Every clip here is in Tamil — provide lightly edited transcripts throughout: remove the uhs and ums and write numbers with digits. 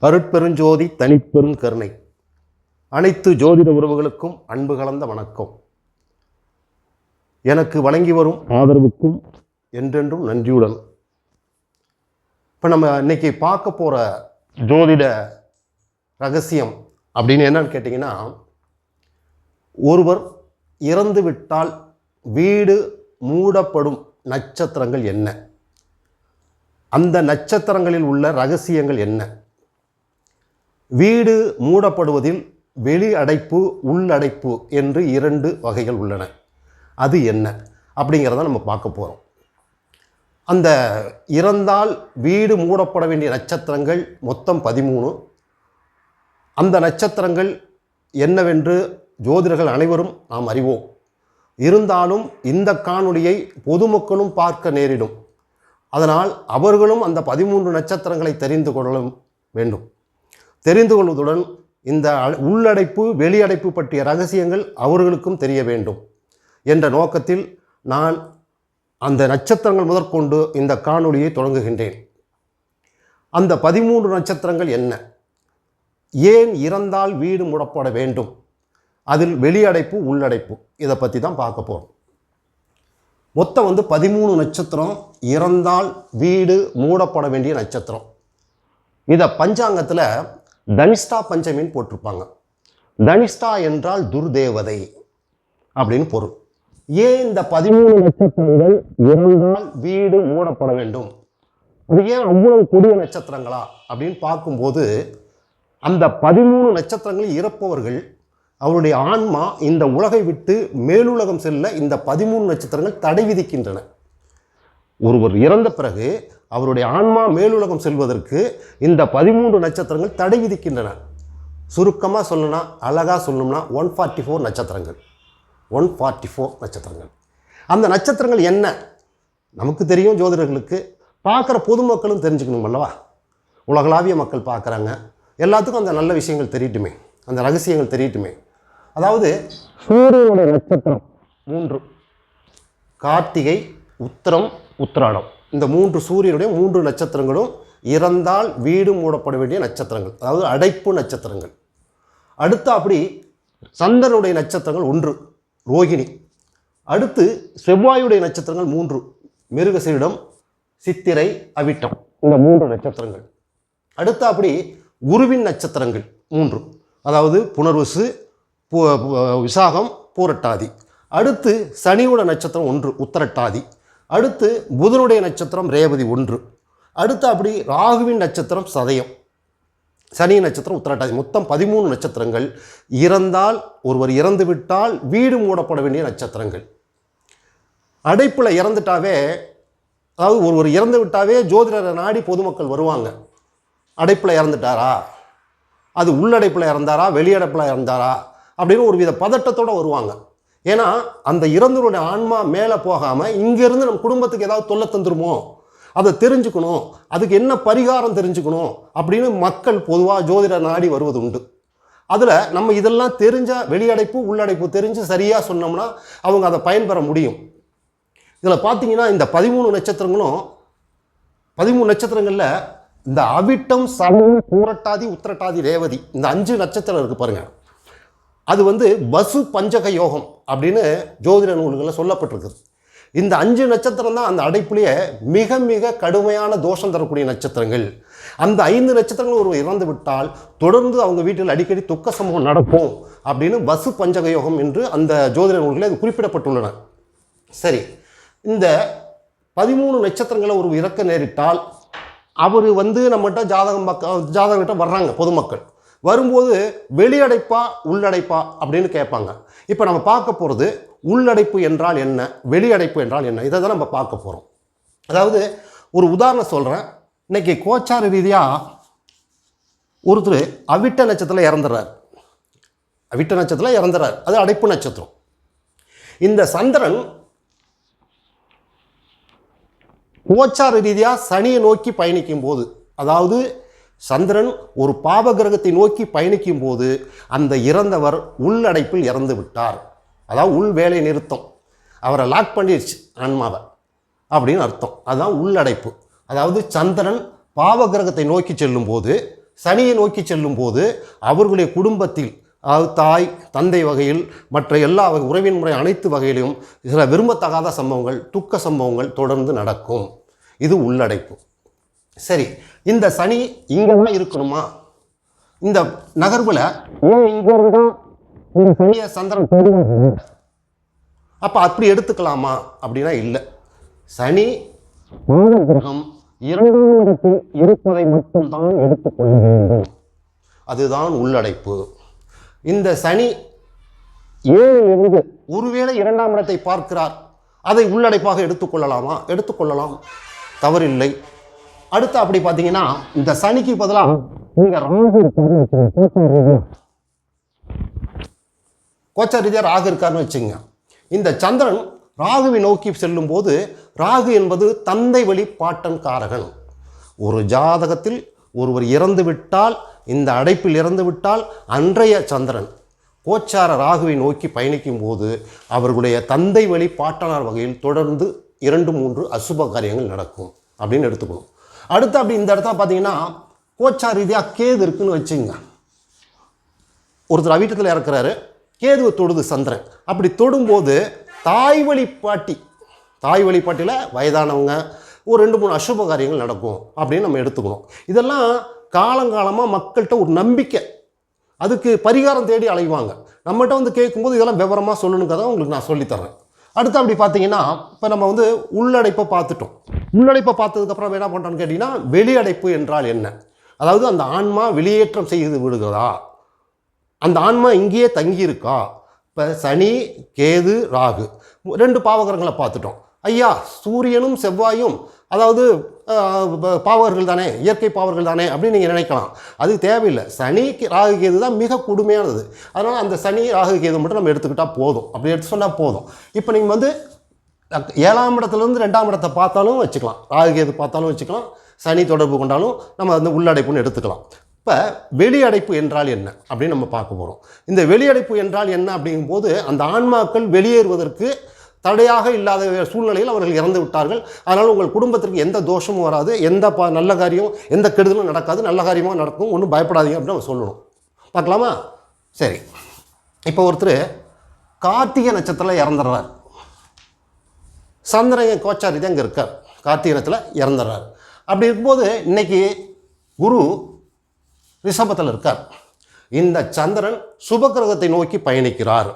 அருட்பெருஞ்சோதி தனிப்பெரும் கருணை. அனைத்து ஜோதிட உறவுகளுக்கும் அன்பு கலந்த வணக்கம். எனக்கு வழங்கி வரும் ஆதரவுக்கும் என்றென்றும் நன்றியுடன். இப்போ நம்ம இன்னைக்கு பார்க்க போகிற ஜோதிட ரகசியம் அப்படின்னு என்னன்னு கேட்டிங்கன்னா, ஒருவர் இறந்து விட்டால் வீடு மூடப்படும் நட்சத்திரங்கள் என்ன, அந்த நட்சத்திரங்களில் உள்ள ரகசியங்கள் என்ன, வீடு மூடப்படுவதில் வெளி அடைப்பு உள்ளடைப்பு என்று 2 வகைகள் உள்ளன. அது என்ன அப்படிங்கிறத நம்ம பார்க்க போகிறோம். அந்த இறந்தால் வீடு மூடப்பட வேண்டிய நட்சத்திரங்கள் மொத்தம் 13. அந்த நட்சத்திரங்கள் என்னவென்று ஜோதிடர்கள் அனைவரும் நாம் அறிவோம். இருந்தாலும் இந்த காணொளியை பொதுமக்களும் பார்க்க நேரிடும். அதனால் அவர்களும் அந்த 13 நட்சத்திரங்களை தெரிந்து கொள்ள வேண்டும். தெரிந்து கொள்வதுடன் இந்த உள்ளடைப்பு வெளியடைப்பு பற்றிய ரகசியங்கள் அவர்களுக்கும் தெரிய வேண்டும் என்ற நோக்கத்தில் நான் அந்த நட்சத்திரங்கள் முதற்கொண்டு இந்த காணொளியை தொடங்குகின்றேன். அந்த 13 நட்சத்திரங்கள் என்ன, ஏன் இறந்தால் வீடு மூடப்பட வேண்டும், அதில் வெளியடைப்பு உள்ளடைப்பு, இதை பற்றி தான் பார்க்க போகிறோம். மொத்தம் 13 நட்சத்திரம் இறந்தால் வீடு மூடப்பட வேண்டிய நட்சத்திரம். இதை பஞ்சாங்கத்தில் தனிஷ்டா பஞ்சமின்னு போட்டிருப்பாங்க. தனிஷ்டா என்றால் துர்தேவதை அப்படின்னு பொருள். ஏன் இந்த 13 நட்சத்திரங்கள் இறந்தால் வீடு மூடப்பட வேண்டும், அது ஏன் அவ்வளவு கொடிய நட்சத்திரங்களா அப்படின்னு பார்க்கும்போது, அந்த 13 நட்சத்திரங்களில் இறப்பவர்கள் அவருடைய ஆன்மா இந்த உலகை விட்டு மேலுலகம் செல்ல இந்த 13 நட்சத்திரங்கள் தடை விதிக்கின்றன. ஒருவர் இறந்த பிறகு அவருடைய ஆன்மா மேலுலகம் செல்வதற்கு இந்த 13 நட்சத்திரங்கள் தடை விதிக்கின்றன. சுருக்கமாக சொல்லணும்னா, அழகாக சொல்லணும்னா 144 நட்சத்திரங்கள். 144 நட்சத்திரங்கள். அந்த நட்சத்திரங்கள் என்ன நமக்கு தெரியும், ஜோதிடர்களுக்கு பார்க்குற பொதுமக்களும் தெரிஞ்சுக்கணும் அல்லவா. உலகளாவிய மக்கள் பார்க்குறாங்க, எல்லாத்துக்கும் அந்த நல்ல விஷயங்கள் தெரியட்டுமே, அந்த ரகசியங்கள் தெரியட்டுமே. அதாவது சூரியனுடைய நட்சத்திரம் 3: கார்த்திகை, உத்திரம், உத்திராடம். இந்த 3 சூரியனுடைய 3 நட்சத்திரங்களும் இறந்தால் வீடு மூடப்பட வேண்டிய நட்சத்திரங்கள், அதாவது அடைப்பு நட்சத்திரங்கள். அடுத்து அப்படி சந்திரனுடைய நட்சத்திரங்கள் 1 ரோகிணி. அடுத்து செவ்வாயுடைய நட்சத்திரங்கள் 3 மிருகசீரிடம், சித்திரை, அவிட்டம். இந்த 3 நட்சத்திரங்கள். அடுத்து அப்படி குருவின் நட்சத்திரங்கள் 3, அதாவது புனர்வசு, விசாகம், பூரட்டாதி. அடுத்து சனியோட நட்சத்திரம் 1 உத்தரட்டாதி. அடுத்து புதனுடைய நட்சத்திரம் ரேவதி 1. அடுத்து அப்படி ராகுவின் நட்சத்திரம் சதயம், சனி நட்சத்திரம் உத்தரட்டாதி. மொத்தம் 13 நட்சத்திரங்கள் இறந்தால், ஒருவர் இறந்து விட்டால் வீடு மூடப்பட வேண்டிய நட்சத்திரங்கள். அடைப்பில் இறந்துட்டாவே, அதாவது ஒருவர் இறந்து விட்டாவே ஜோதிடரை நாடி பொதுமக்கள் வருவாங்க. அடைப்பில் இறந்துட்டாரா, அது உள்ளடைப்பில் இறந்தாரா வெளியடைப்பில் இறந்தாரா அப்படின்னு ஒரு வித பதட்டத்தோடு வருவாங்க. ஏன்னா அந்த இறந்தவருடைய ஆன்மா மேலே போகாமல் இங்கேருந்து நம்ம குடும்பத்துக்கு ஏதாவது தொல்லை தந்துருமோ, அதை தெரிஞ்சுக்கணும், அதுக்கு என்ன பரிகாரம் தெரிஞ்சுக்கணும் அப்படின்னு மக்கள் பொதுவாக ஜோதிட நாடி வருவது உண்டு. அதில் நம்ம இதெல்லாம் தெரிஞ்சால், வெளியடைப்பு உள்ளடைப்பு தெரிஞ்சு சரியாக சொன்னோம்னா அவங்க அதை பயன்பெற முடியும். இதில் பார்த்தீங்கன்னா இந்த 13 நட்சத்திரங்களும் 13 நட்சத்திரங்களில் இந்த அவிட்டம், சதயம், பூரட்டாதி, உத்திரட்டாதி, ரேவதி, இந்த 5 நட்சத்திரம் இருக்குது பாருங்கள். அது வசு பஞ்சக யோகம் அப்படின்னு ஜோதிட நூல்களில் சொல்லப்பட்டிருக்குது. இந்த 5 நட்சத்திரம் தான் அந்த அடைப்புலேயே மிக மிக கடுமையான தோஷம் தரக்கூடிய நட்சத்திரங்கள். அந்த 5 நட்சத்திரங்கள் ஒரு இறந்து விட்டால் தொடர்ந்து அவங்க வீட்டில் அடிக்கடி துக்க சம்பவம் நடக்கும் அப்படின்னு வசு பஞ்சக யோகம் என்று அந்த ஜோதிட நூல்களில் அது குறிப்பிடப்பட்டுள்ளன. சரி, இந்த 13 நட்சத்திரங்களை ஒரு இறக்க நேரிட்டால் அவர் நம்மகிட்ட ஜாதகங்கிட்ட வர்றாங்க பொதுமக்கள். வரும்போது வெளியடைப்பா உள்ளடைப்பா அப்படின்னு கேட்பாங்க. இப்போ நம்ம பார்க்க போகிறது உள்ளடைப்பு என்றால் என்ன, வெளியடைப்பு என்றால் என்ன, இதை தான் நம்ம பார்க்க போகிறோம். அதாவது ஒரு உதாரணம் சொல்கிறேன். இன்றைக்கி கோச்சார ரீதியாக ஒருத்தர் அவிட்ட நட்சத்திரத்தில் இறந்துடுறார். அவிட்ட நட்சத்திரத்தில் இறந்துறார், அது அடைப்பு நட்சத்திரம். இந்த சந்திரன் கோச்சார ரீதியாக சனியை நோக்கி பயணிக்கும் போது, அதாவது சந்திரன் ஒரு பாவ கிரகத்தை நோக்கி பயணிக்கும் போது அந்த இறந்தவர் உள்ளடைப்பில் இறந்து விட்டார். அதாவது உள் வேலை நிறுத்தம், அவரை லாக் பண்ணிடுச்சு ஆன்மாவை அப்படின்னு அர்த்தம். அதுதான் உள்ளடைப்பு. அதாவது சந்திரன் பாவ கிரகத்தை நோக்கி செல்லும் போது சனியை நோக்கி செல்லும் போது அவர்களுடைய குடும்பத்தில், அதாவது தாய் தந்தை வகையில் மற்ற எல்லா உறவின் முறை அனைத்து வகையிலும் சில விரும்பத்தகாத சம்பவங்கள், துக்க சம்பவங்கள் தொடர்ந்து நடக்கும். இது உள்ளடைப்பு. சரி, இந்த சனி இங்கே தான் இருக்கணுமா? இந்த நகர்வில் ஏன் இங்கே இருந்தால் இந்த சனியை சந்திரன் போடுவாங்க? அப்போ அப்படி எடுத்துக்கலாமா அப்படின்னா இல்லை. சனி மாத கிரகம் 2ஆம் இடத்தில் இருப்பதை மட்டும்தான் எடுத்துக்கொள்ள வேண்டும். அதுதான் உள்ளடைப்பு. இந்த சனி 7லிருந்து ஒருவேளை 2ஆம் இடத்தை பார்க்கிறார், அதை உள்ளடைப்பாக எடுத்துக்கொள்ளலாமா? எடுத்துக்கொள்ளலாம், தவறில்லை. அடுத்து அப்படி பார்த்தீங்கன்னா இந்த சனிக்கு பதிலாக இங்கே ராகு இருக்காருன்னு கோச்சார ரீதியாக ராகு இருக்காருன்னு வச்சுங்க. இந்த சந்திரன் ராகுவை நோக்கி செல்லும் போது, ராகு என்பது தந்தை வழி பாட்டன் காரகன். ஒரு ஜாதகத்தில் ஒருவர் இறந்து விட்டால், இந்த அடைப்பில் இறந்து விட்டால், அன்றைய சந்திரன் கோச்சார ராகுவை நோக்கி பயணிக்கும் போது அவர்களுடைய தந்தை வழி பாட்டனார் வகையில் தொடர்ந்து 2-3 அசுப காரியங்கள் நடக்கும் அப்படின்னு எடுத்துக்கணும். அடுத்து அப்படி இந்த இடத்துல பார்த்தீங்கன்னா கோச்சார ரீதியாக கேது இருக்குன்னு வச்சுங்க. ஒருத்தர் வீட்டத்தில் இறக்குறாரு, கேதுவை தொடுது சந்திரன். அப்படி தொடும்போது தாய் வழிபாட்டில் வயதானவங்க ஒரு 2-3 அசுப காரியங்கள் நடக்கும் அப்படின்னு நம்ம எடுத்துக்கணும். இதெல்லாம் காலங்காலமாக மக்கள்கிட்ட ஒரு நம்பிக்கை, அதுக்கு பரிகாரம் தேடி அலைவாங்க. நம்மகிட்ட வந்து கேட்கும்போது இதெல்லாம் விவரமாக சொல்லணுங்கிறத உங்களுக்கு நான் சொல்லித்தரேன். அடுத்து அப்படி பார்த்தீங்கன்னா இப்போ நம்ம வந்து உள்ளடைப்பை பார்த்துட்டோம். உள்ளடைப்பை பார்த்ததுக்கப்புறம் என்ன பண்ணுறோன்னு கேட்டிங்கன்னா, வெளியடைப்பு என்றால் என்ன? அதாவது அந்த ஆன்மா வெளியேற்றம் செய்து விடுகிறதா, அந்த ஆன்மா இங்கேயே தங்கியிருக்கா? இப்போ சனி, கேது, ராகு 2 பாவகரங்களை பார்த்துட்டோம். ஐயா, சூரியனும் செவ்வாயும் அதாவது பாவகர்கள் தானே, இயற்கை பாவர்கள் தானே அப்படின்னு நீங்கள் நினைக்கலாம். அது தேவையில்லை. சனி, ராகு, கேது தான் மிக கொடுமையானது. அதனால் அந்த சனி, ராகு, கேது மட்டும் நம்ம எடுத்துக்கிட்டால் போதும், அப்படி எடுத்து சொன்னால் போதும். இப்போ நீங்கள் வந்து 7ஆம் இடத்துலேருந்து 2ஆம் இடத்தை பார்த்தாலும் வச்சுக்கலாம், ராகு கேது பார்த்தாலும் வச்சுக்கலாம், சனி தொடர்பு கொண்டாலும் நம்ம வந்து உள்ளடைப்புன்னு எடுத்துக்கலாம். இப்போ வெளியடைப்பு என்றால் என்ன அப்படின்னு நம்ம பார்க்க போகிறோம். இந்த வெளியடைப்பு என்றால் என்ன அப்படிங்கும்போது, அந்த ஆன்மாக்கள் வெளியேறுவதற்கு தடையாக இல்லாத சூழ்நிலையில் அவர்கள் இறந்து விட்டார்கள். அதனால் உங்கள் குடும்பத்திற்கு எந்த தோஷமும் வராது, எந்த நல்ல காரியம், எந்த கெடுதலும் நடக்காது, நல்ல காரியமாக நடக்கும், ஒன்றும் பயப்படாதீங்க அப்படின்னு நம்ம சொல்லணும். பார்க்கலாமா? சரி, இப்போ ஒருத்தர் கார்த்திகை நட்சத்திரத்தில் இறந்துடுறார். சந்திரன் கோச்சாரி தான் இங்கே இருக்கார், கார்த்திகை நட்சத்திரத்தில் இறந்துடுறார். அப்படி இருக்கும்போது இன்னைக்கு குரு ரிஷபத்தில் இருக்கார். இந்த சந்திரன் சுபகிரகத்தை நோக்கி பயணிக்கிறார்.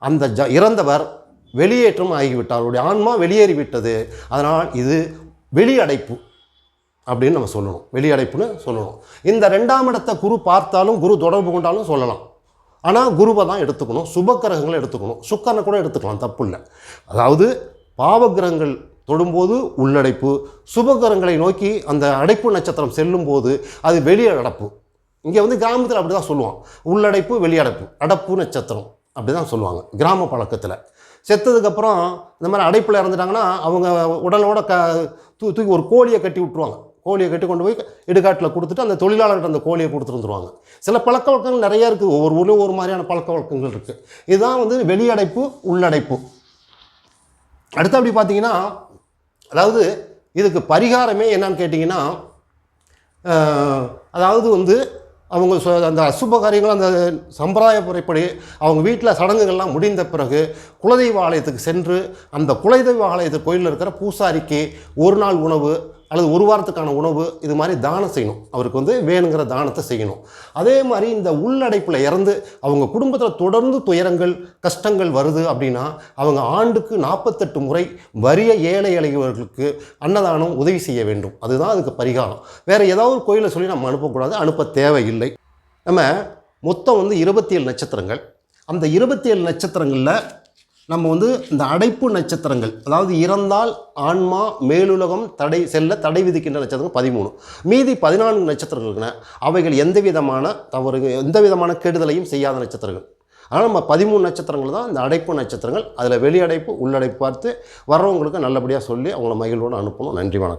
அந்த இறந்தவர் வெளியேற்றம் ஆகிவிட்டார், அவருடைய ஆன்மா வெளியேறிவிட்டது. அதனால் இது வெளியடைப்பு அப்படின்னு நம்ம சொல்லணும், வெளியடைப்புன்னு சொல்லணும். இந்த 2ஆம் இடத்தை குரு பார்த்தாலும், குரு தொடர்பு கொண்டாலும் சொல்லலாம். ஆனால் குருவை தான் எடுத்துக்கணும், சுபகிரகங்களை எடுத்துக்கணும், சுக்கரனை கூட எடுத்துக்கலாம், தப்பு இல்லை. அதாவது பாவகிரகங்கள் தொடும்போது உள்ளடைப்பு, சுபகிரகங்களை நோக்கி அந்த அடைப்பு நட்சத்திரம் செல்லும்போது அது வெளியடைப்பு. இங்கே வந்து கிராமத்தில் அப்படி தான் சொல்லுவான், உள்ளடைப்பு வெளியடைப்பு, அடப்பு நட்சத்திரம் அப்படி தான் சொல்லுவாங்க கிராம பழக்கத்தில். செத்ததுக்கப்புறம் இந்த மாதிரி அடைப்பில் இறந்துட்டாங்கன்னா அவங்க உடலோட தூக்கி ஒரு கோழியை கட்டி விட்ருவாங்க. கோழியை கட்டி கொண்டு போய் இடுகாட்டில் கொடுத்துட்டு அந்த தொழிலாளர்கிட்ட அந்த கோழியை கொடுத்துட்டு வந்துடுவாங்க. சில பழக்க வழக்கங்கள் நிறையா இருக்குது, ஒவ்வொரு ஊர்லேயும் ஒரு மாதிரியான பழக்க வழக்கங்கள் இருக்குது. இதுதான் வந்து வெளியடைப்பு, உள்ளடைப்பு. அடுத்து அப்படி பார்த்தீங்கன்னா, அதாவது இதுக்கு பரிகாரமே என்னன்னு கேட்டிங்கன்னா, அதாவது வந்து அவங்க அந்த அசுப காரியங்கள் அந்த சம்பிரதாய முறைப்படி அவங்க வீட்டில் சடங்குகள்லாம் முடிந்த பிறகு குலதெய்வ ஆலயத்துக்கு சென்று அந்த குலதெய்வ ஆலயத்து கோயிலில் இருக்கிற பூசாரிக்கு ஒரு நாள் உணவு அல்லது ஒரு வாரத்துக்கான உணவு இது மாதிரி தானம் செய்யணும். அவருக்கு வந்து வேணுங்கிற தானத்தை செய்யணும். அதே மாதிரி இந்த உள்ளடைப்பில் இறந்து அவங்க குடும்பத்தில் தொடர்ந்து துயரங்கள் கஷ்டங்கள் வருது அப்படின்னா அவங்க ஆண்டுக்கு 48 முறை வறிய ஏழை எளியவர்களுக்கு அன்னதானம் உதவி செய்ய வேண்டும். அதுதான் அதுக்கு பரிகாரம். வேறு ஏதாவது ஒரு கோயிலை சொல்லி நம்ம அனுப்பக்கூடாது, அனுப்ப தேவையில்லை. நம்ம மொத்தம் வந்து 27 நட்சத்திரங்கள். அந்த 27 நட்சத்திரங்களில் நம்ம வந்து இந்த அடைப்பு நட்சத்திரங்கள், அதாவது இறந்தால் ஆன்மா மேலுலகம் தடை விதிக்கின்ற நட்சத்திரங்கள் 13. மீதி 14 நட்சத்திரங்கள் இருக்குன்னா அவைகள் எந்த விதமான கெடுதலையும் செய்யாத நட்சத்திரங்கள். ஆனால் நம்ம 13 நட்சத்திரங்கள் தான் இந்த அடைப்பு நட்சத்திரங்கள். அதில் வெளியடைப்பு உள்ளடைப்பு பார்த்து வர்றவங்களுக்கு நல்லபடியாக சொல்லி அவங்கள மகிழ்வோடு அனுப்பணும். நன்றி, வணக்கம்.